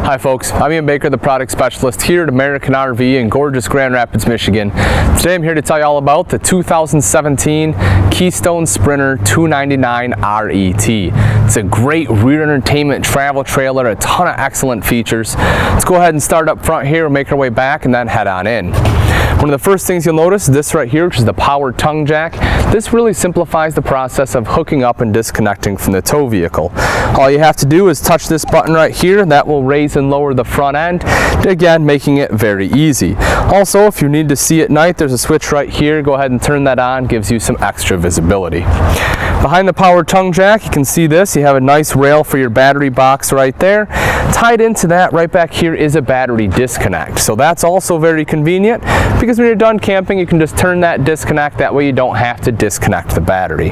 Hi folks, I'm Ian Baker, the product specialist here at American RV in gorgeous Grand Rapids, Michigan. Today I'm here to tell you all about the 2017 Keystone Sprinter 299 RET. It's a great rear entertainment travel trailer, a ton of excellent features. Let's go ahead and start up front here, make our way back, and then head on in. One of the first things you'll notice is this right here, which is the power tongue jack. This really simplifies the process of hooking up and disconnecting from the tow vehicle. All you have to do is touch this button right here. That will raise and lower the front end, again making it very easy. Also, if you need to see at night, there's a switch right here. Go ahead and turn that on, gives you some extra visibility. Behind the power tongue jack, you can see this. You have a nice rail for your battery box right there. Tied into that right back here is a battery disconnect. So that's also very convenient because when you're done camping, you can just turn that disconnect. That way you don't have to disconnect the battery.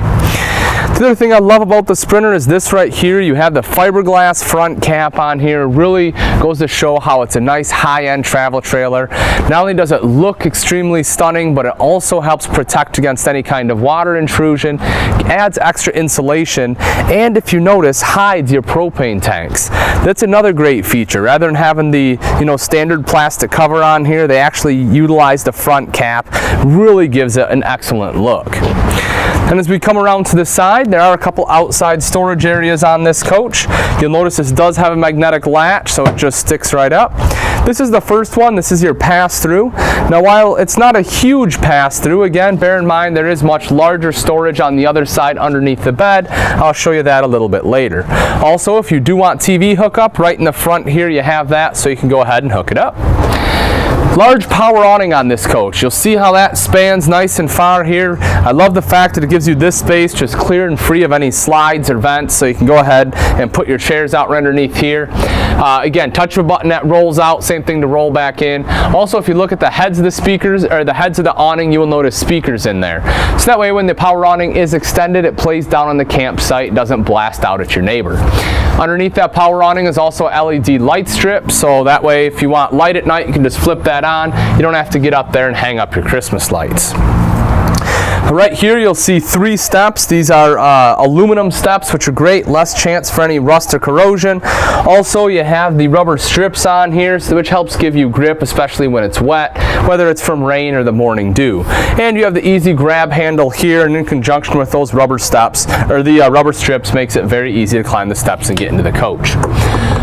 The other thing I love about the Sprinter is this right here. You have the fiberglass front cap on here. Really goes to show how it's a nice high-end travel trailer. Not only does it look extremely stunning, but it also helps protect against any kind of water intrusion, adds extra insulation, and if you notice, hides your propane tanks. That's another great feature. Rather than having the standard plastic cover on here, they actually utilize the front cap. Really gives it an excellent look. And as we come around to the side, there are a couple outside storage areas on this coach. You'll notice this does have a magnetic latch, so it just sticks right up. This is the first one. This is your pass-through. Now, while it's not a huge pass-through, again, bear in mind there is much larger storage on the other side underneath the bed. I'll show you that a little bit later. Also, if you do want TV hookup, right in the front here you have that, so you can go ahead and hook it up. Large power awning on this coach. You'll see how that spans nice and far here. I love the fact that it gives you this space just clear and free of any slides or vents, so you can go ahead and put your chairs out right underneath here. Again, touch of a button that rolls out, same thing to roll back in. Also, if you look at the heads of the speakers, or the heads of the awning, you will notice speakers in there. So that way when the power awning is extended, it plays down on the campsite, doesn't blast out at your neighbor. Underneath that power awning is also a LED light strip, so that way if you want light at night, you can just flip that on. You don't have to get up there and hang up your Christmas lights. Right here you'll see 3 steps. These are aluminum steps, which are great, less chance for any rust or corrosion. Also, you have the rubber strips on here, which helps give you grip, especially when it's wet, whether it's from rain or the morning dew. And you have the easy grab handle here, and in conjunction with those rubber steps, or the rubber strips, makes it very easy to climb the steps and get into the coach.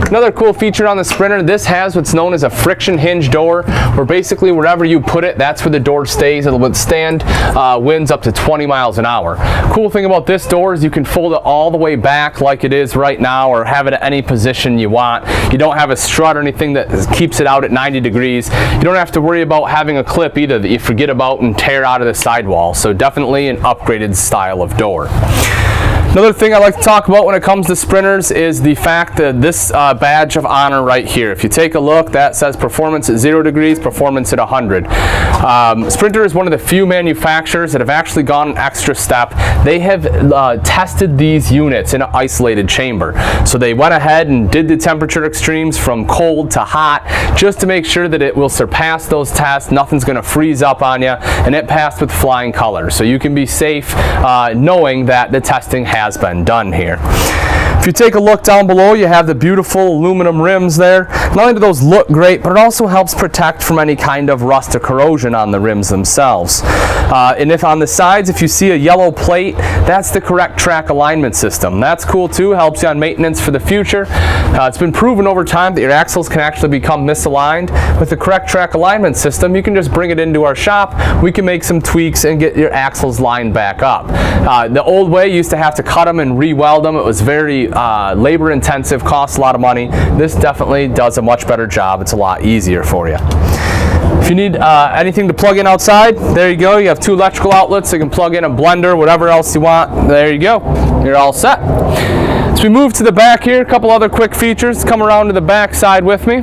Another cool feature on the Sprinter, this has what's known as a friction hinge door, where basically wherever you put it, that's where the door stays. It'll withstand winds up to 20 miles an hour. Cool thing about this door is you can fold it all the way back like it is right now, or have it at any position you want. You don't have a strut or anything that keeps it out at 90 degrees. You don't have to worry about having a clip either that you forget about and tear out of the sidewall. So definitely an upgraded style of door. Another thing I like to talk about when it comes to Sprinters is the fact that this badge of honor right here. If you take a look, that says performance at 0 degrees, performance at 100. Sprinter is one of the few manufacturers that have actually gone an extra step. They have tested these units in an isolated chamber. So they went ahead and did the temperature extremes from cold to hot just to make sure that it will surpass those tests. Nothing's going to freeze up on you, and it passed with flying colors. So you can be safe knowing that the testing has been done here. If you take a look down below, you have the beautiful aluminum rims there. Not only do those look great, but it also helps protect from any kind of rust or corrosion on the rims themselves. And if on the sides, if you see a yellow plate, that's the correct track alignment system. That's cool too, helps you on maintenance for the future. It's been proven over time that your axles can actually become misaligned. With the correct track alignment system, you can just bring it into our shop. We can make some tweaks and get your axles lined back up. The old way, you used to have to cut them and re-weld them. It was very labor intensive, costs a lot of money. This definitely does a much better job. It's a lot easier for you. If you need anything to plug in outside, there you go. You have 2 electrical outlets. You can plug in a blender, whatever else you want. There you go. You're all set. As we move to the back here, a couple other quick features. Come around to the back side with me.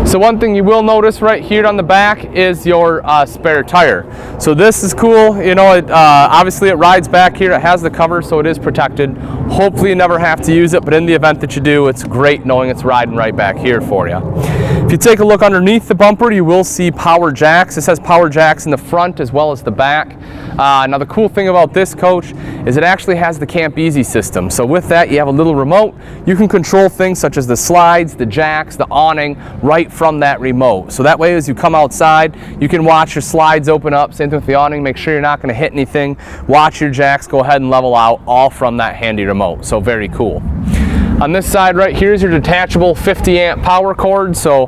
So one thing you will notice right here on the back is your spare tire. So this is cool. You know, obviously it rides back here. It has the cover, so it is protected. Hopefully you never have to use it, but in the event that you do, it's great knowing it's riding right back here for you. If you take a look underneath the bumper, you will see power jacks. This has power jacks in the front as well as the back. Now the cool thing about this coach is it actually has the Camp Easy system. So with that, you have a little remote. You can control things such as the slides, the jacks, the awning right from that remote. So that way as you come outside, you can watch your slides open up. Same thing with the awning. Make sure you're not going to hit anything. Watch your jacks go ahead and level out, all from that handy remote. So very cool. On this side right here is your detachable 50 amp power cord. So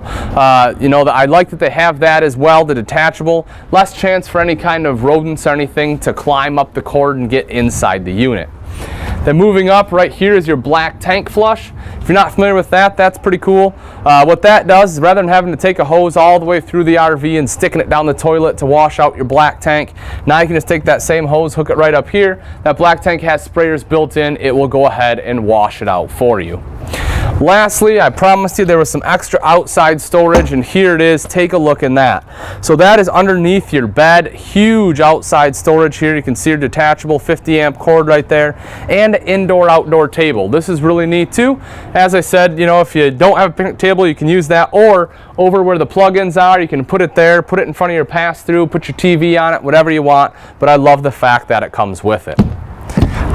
you know, I like that they have that as well, the detachable. Less chance for any kind of rodents or anything to climb up the cord and get inside the unit. Then moving up right here is your black tank flush. If you're not familiar with that, that's pretty cool. What that does is rather than having to take a hose all the way through the RV and sticking it down the toilet to wash out your black tank, now you can just take that same hose, hook it right up here. That black tank has sprayers built in. It will go ahead and wash it out for you. Lastly, I promised you there was some extra outside storage, and here it is. Take a look in that. So that is underneath your bed. Huge outside storage here. You can see your detachable 50 amp cord right there, and indoor-outdoor table. This is really neat too. As I said, you know, if you don't have a picnic table, you can use that, or over where the plug-ins are, you can put it there, put it in front of your pass-through, put your TV on it, whatever you want. But I love the fact that it comes with it.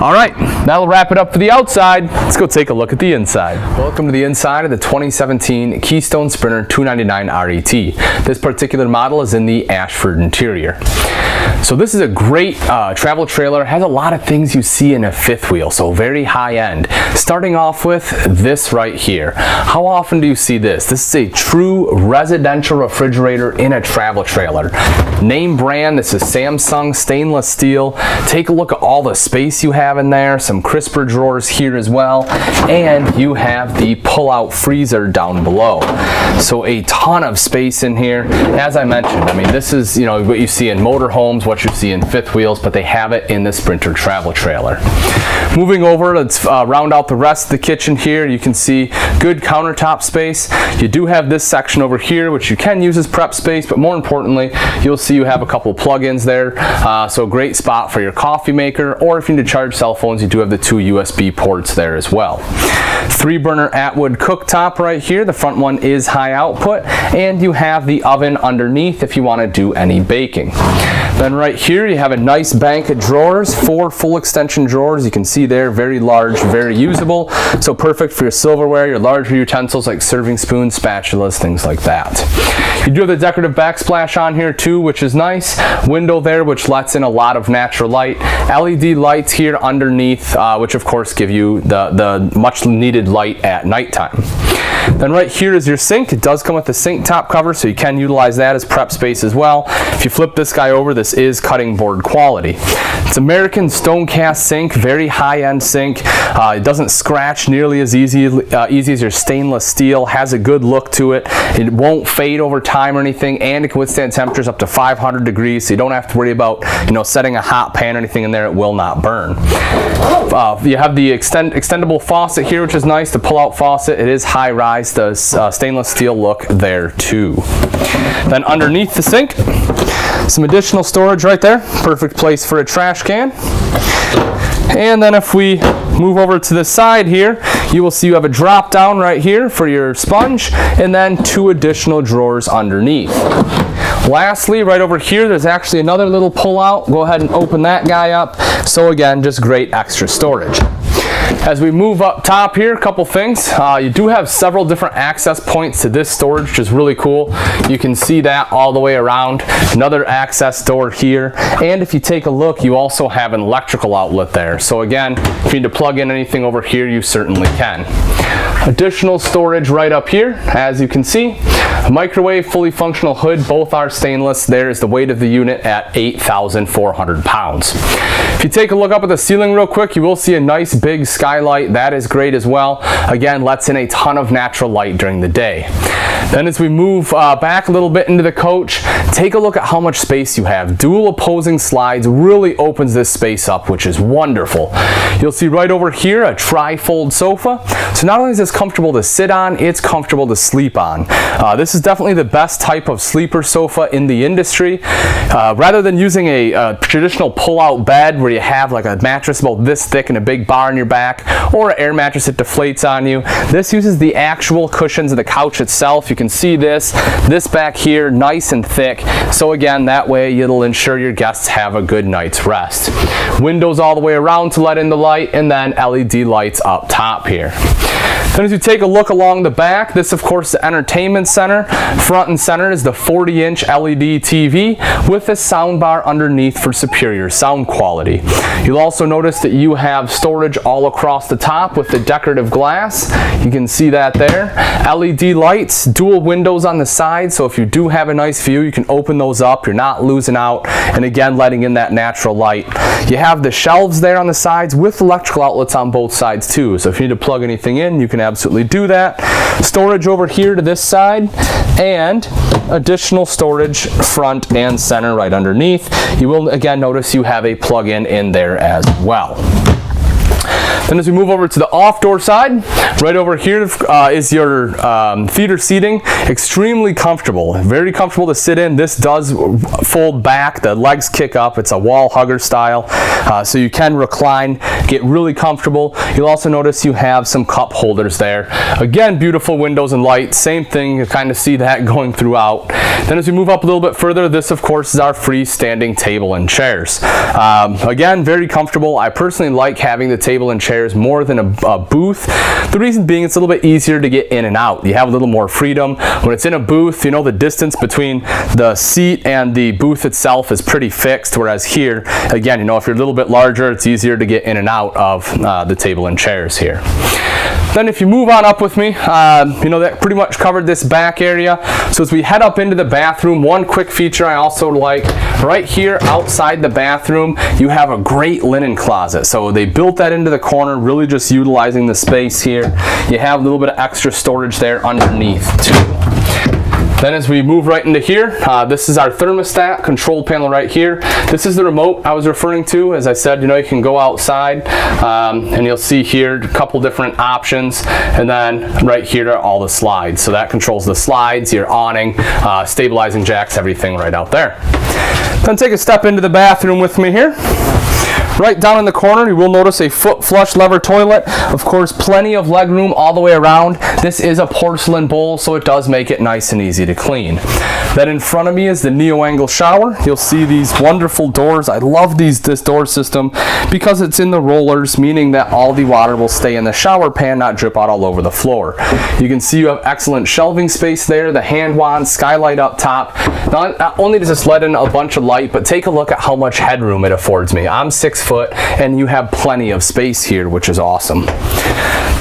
All right, that'll wrap it up for the outside. Let's go take a look at the inside. Welcome to the inside of the 2017 Keystone Sprinter 299 RET. This particular model is in the Ashford interior. So this is a great travel trailer. It has a lot of things you see in a fifth wheel, so very high end. Starting off with this right here. How often do you see this? This is a true residential refrigerator in a travel trailer. Name brand, this is Samsung stainless steel. Take a look at all the space you have in there, some crisper drawers here as well, and you have the pull-out freezer down below. So a ton of space in here. As I mentioned, I mean, this is, you know, what you see in motorhomes, what you see in fifth wheels, but they have it in the Sprinter travel trailer. Moving over, let's round out the rest of the kitchen here. You can see good countertop space. You do have this section over here, which you can use as prep space, but more importantly, you'll see you have a couple plug-ins there. So great spot for your coffee maker, or if you need to charge cell phones, you do have the 2 USB ports there as well. 3-burner Atwood cooktop right here. The front one is high output, and you have the oven underneath if you want to do any baking. Then right here you have a nice bank of drawers, 4 full extension drawers. You can see there, very large, very usable. So perfect for your silverware, your larger utensils like serving spoons, spatulas, things like that. You do have the decorative backsplash on here too, which is nice. Window there, which lets in a lot of natural light. LED lights here underneath, which of course give you the much needed light at nighttime. Then right here is your sink. It does come with the sink top cover, so you can utilize that as prep space as well. If you flip this guy over, this is cutting board quality. It's American stone cast sink, very high-end sink. It doesn't scratch nearly as easy as your stainless steel. Has a good look to it. It won't fade over time or anything, and it can withstand temperatures up to 500 degrees, so you don't have to worry about, you know, setting a hot pan or anything in there. It will not burn. You have the extendable faucet here, which is nice. The pull-out faucet. It is high-rise. The stainless steel look there too. Then underneath the sink, some additional storage right there. Perfect place for a trash can. And then if we move over to the side here, you will see you have a drop down right here for your sponge, and then 2 additional drawers underneath. Lastly, right over here, there's actually another little pull out. Go ahead and open that guy up. So again, just great extra storage. As we move up top here, a couple things. You do have several different access points to this storage, which is really cool. You can see that all the way around. Another access door here. And if you take a look, you also have an electrical outlet there. So again, if you need to plug in anything over here, you certainly can. Additional storage right up here, as you can see. A microwave, fully functional hood, both are stainless. There is the weight of the unit at 8,400 pounds. If you take a look up at the ceiling real quick, you will see a nice big skylight. That is great as well. Again, lets in a ton of natural light during the day. Then as we move back a little bit into the coach, take a look at how much space you have. Dual opposing slides really opens this space up, which is wonderful. You'll see right over here a tri-fold sofa. So not only is this comfortable to sit on, it's comfortable to sleep on. This is definitely the best type of sleeper sofa in the industry. Rather than using a traditional pull-out bed where you have like a mattress about this thick and a big bar in your back, back, or an air mattress that deflates on you. This uses the actual cushions of the couch itself. You can see this back here, nice and thick. So again, that way it'll ensure your guests have a good night's rest. Windows all the way around to let in the light, and then LED lights up top here. Then as you take a look along the back, this of course is the entertainment center. Front and center is the 40-inch LED TV with a sound bar underneath for superior sound quality. You'll also notice that you have storage all across the top with the decorative glass. You can see that there. LED lights, dual windows on the side, so if you do have a nice view, you can open those up. You're not losing out, and again, letting in that natural light. You have the shelves there on the sides with electrical outlets on both sides too, so if you need to plug anything in, you can absolutely do that. Storage over here to this side, and additional storage front and center right underneath. You will again notice you have a plug-in in there as well. Then as we move over to the off-door side, right over here is your theater seating. Extremely comfortable, very comfortable to sit in. This does fold back, the legs kick up. It's a wall hugger style, so you can recline, get really comfortable. You'll also notice you have some cup holders there. Again, beautiful windows and lights, same thing, you kind of see that going throughout. Then as we move up a little bit further, this of course is our freestanding table and chairs. Again, very comfortable. I personally like having the table and chairs more than a booth. The reason being it's a little bit easier to get in and out. You have a little more freedom. When it's in a booth, you know, the distance between the seat and the booth itself is pretty fixed, whereas here, again, you know, if you're a little bit larger, it's easier to get in and out of the table and chairs here. Then if you move on up with me, you know, that pretty much covered this back area. So as we head up into the bathroom, one quick feature I also like, right here outside the bathroom, you have a great linen closet. So they built that into the corner, really just utilizing the space here. You have a little bit of extra storage there underneath too. Then as we move right into here, this is our thermostat control panel right here. This is the remote I was referring to. As I said, you know, you can go outside and you'll see here a couple different options, and then right here are all the slides. So that controls the slides, your awning, stabilizing jacks, everything right out there. Then take a step into the bathroom with me here. Right down in the corner, you will notice a foot flush lever toilet. Of course, plenty of leg room all the way around. This is a porcelain bowl, so it does make it nice and easy to clean. Then in front of me is the neo-angle shower. You'll see these wonderful doors. I love this door system because it's in the rollers, meaning that all the water will stay in the shower pan, not drip out all over the floor. You can see you have excellent shelving space there, the hand wand, skylight up top. Not only does this let in a bunch of light, but take a look at how much headroom it affords me. I'm 6 foot and you have plenty of space here, which is awesome.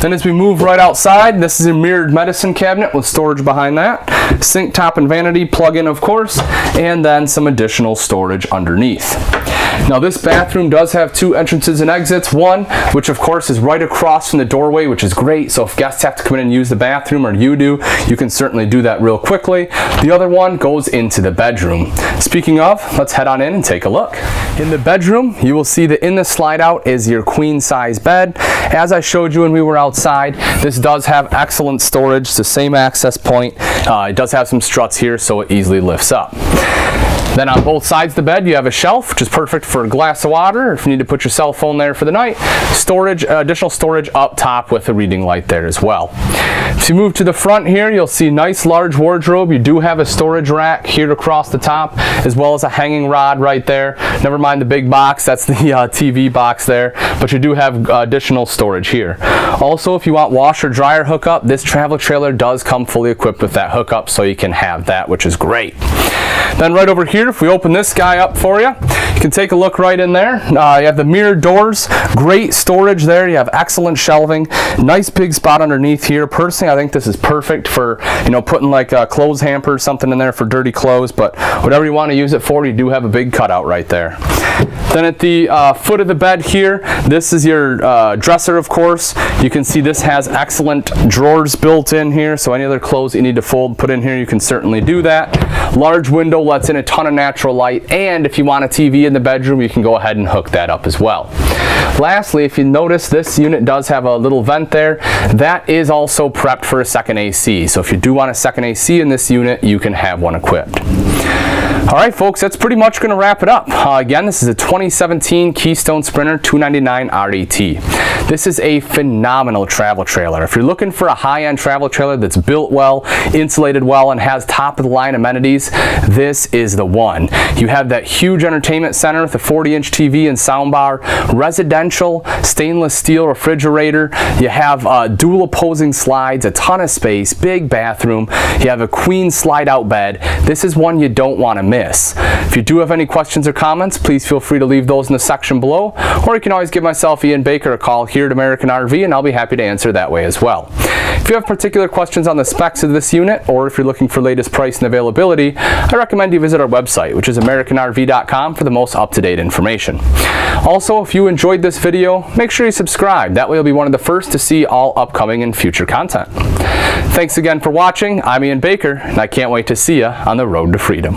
Then as we move right outside, this is a mirrored medicine cabinet with storage behind that. Sink top and vanity, plug-in of course, and then some additional storage underneath. Now this bathroom does have 2 entrances and exits. One, which of course is right across from the doorway, which is great. So if guests have to come in and use the bathroom, or you do, you can certainly do that real quickly. The other one goes into the bedroom. Speaking of, let's head on in and take a look. In the bedroom, you will see that in the slide out is your queen size bed. As I showed you when we were outside, this does have excellent storage. It's the same access point. It does have some struts here, so it easily lifts up. Then on both sides of the bed, you have a shelf, which is perfect for a glass of water, or if you need to put your cell phone there for the night. Storage, additional storage up top with a reading light there as well. If you move to the front here, you'll see nice large wardrobe. You do have a storage rack here across the top, as well as a hanging rod right there. Never mind the big box, that's the TV box there, but you do have additional storage here. Also, if you want washer dryer hookup, this travel trailer does come fully equipped with that hookup, so you can have that, which is great. Then right over here, if we open this guy up for you, you can take a look right in there. You have the mirrored doors, great storage there. You have excellent shelving, nice big spot underneath here. Personally, I think this is perfect for, you know, putting like a clothes hamper or something in there for dirty clothes, but whatever you want to use it for, you do have a big cutout right there. Then at the foot of the bed here, this is your dresser, of course. You can see this has excellent drawers built in here, so any other clothes you need to fold, put in here, you can certainly do that. Large window lets in a ton of natural light, and if you want a TV in the bedroom, you can go ahead and hook that up as well. Lastly, if you notice, this unit does have a little vent there. That is also prepped for a second AC, so if you do want a second AC in this unit, you can have one equipped. All right, folks, that's pretty much going to wrap it up. Again, this is a 2017 Keystone Sprinter 299 RET. This is a phenomenal travel trailer. If you're looking for a high-end travel trailer that's built well, insulated well, and has top-of-the-line amenities, this is the one. You have that huge entertainment center with a 40-inch TV and soundbar, residential stainless steel refrigerator. You have dual opposing slides, a ton of space, big bathroom. You have a queen slide-out bed. This is one you don't want to miss. If you do have any questions or comments, please feel free to leave those in the section below, or you can always give myself, Ian Baker, a call here at American RV, and I'll be happy to answer that way as well. If you have particular questions on the specs of this unit, or if you're looking for latest price and availability, I recommend you visit our website, which is americanrv.com, for the most up-to-date information. Also, if you enjoyed this video, make sure you subscribe. That way you'll be one of the first to see all upcoming and future content. Thanks again for watching. I'm Ian Baker, and I can't wait to see you on the road to freedom.